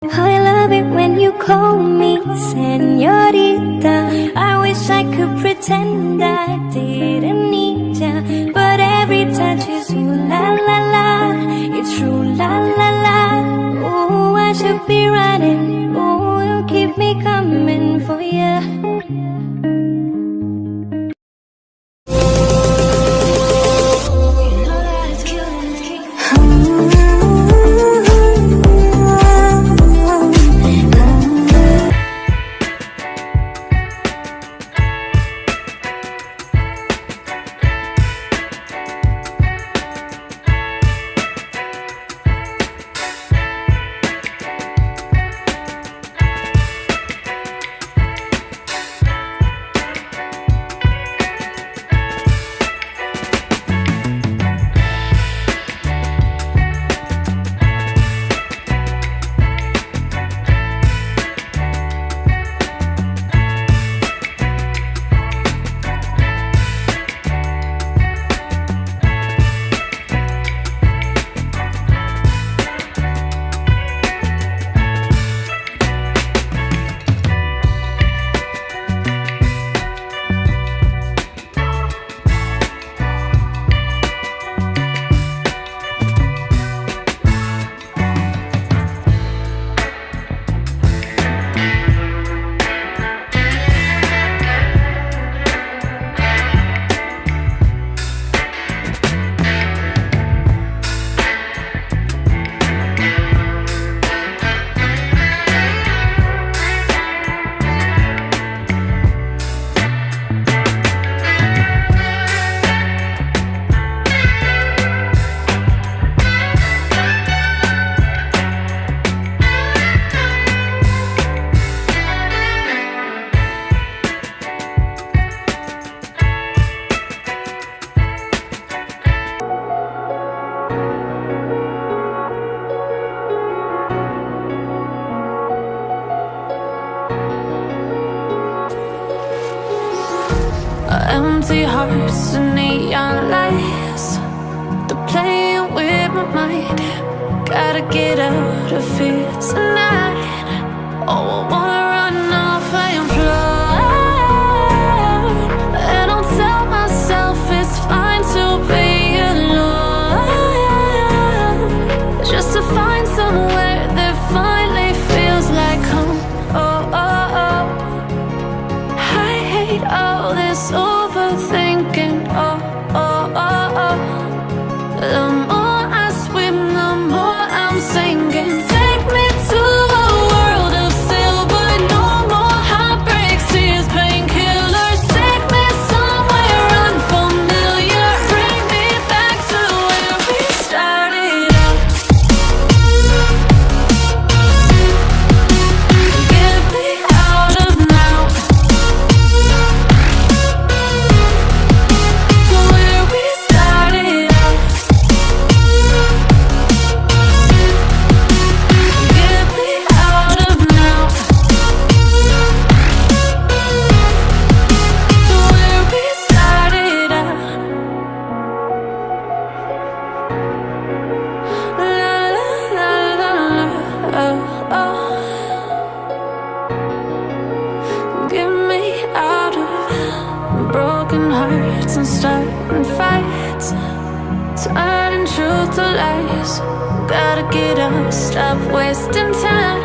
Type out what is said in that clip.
I love it when you call me señorita. I wish I could pretend I didn't need ya, but every touch is ooh la la la. It's true la la la. Ooh, I should be running. Ooh, you keep me coming for ya. Empty hearts and neon lights, they're playing with my mind. Gotta get out of here tonight. Oh, I wanna run off and fly, and I'll tell myself it's fine to be alone, just to find somewhere that finally feels like home. Oh, oh, oh. I hate all this overthinking. Oh, oh, oh, oh. The more I swim, the more I'm sinking. Take me to a world of silver. No more heartbreaks, tears, painkillers. Take me somewhere unfamiliar. Bring me back to where we started out. Get me out of now. To where we started out. Get me out of now. To where we started out. La la la la la. Oh, oh. Get me out of broken hearts and starting fights, turning truth to lies. Gotta get up, stop wasting time.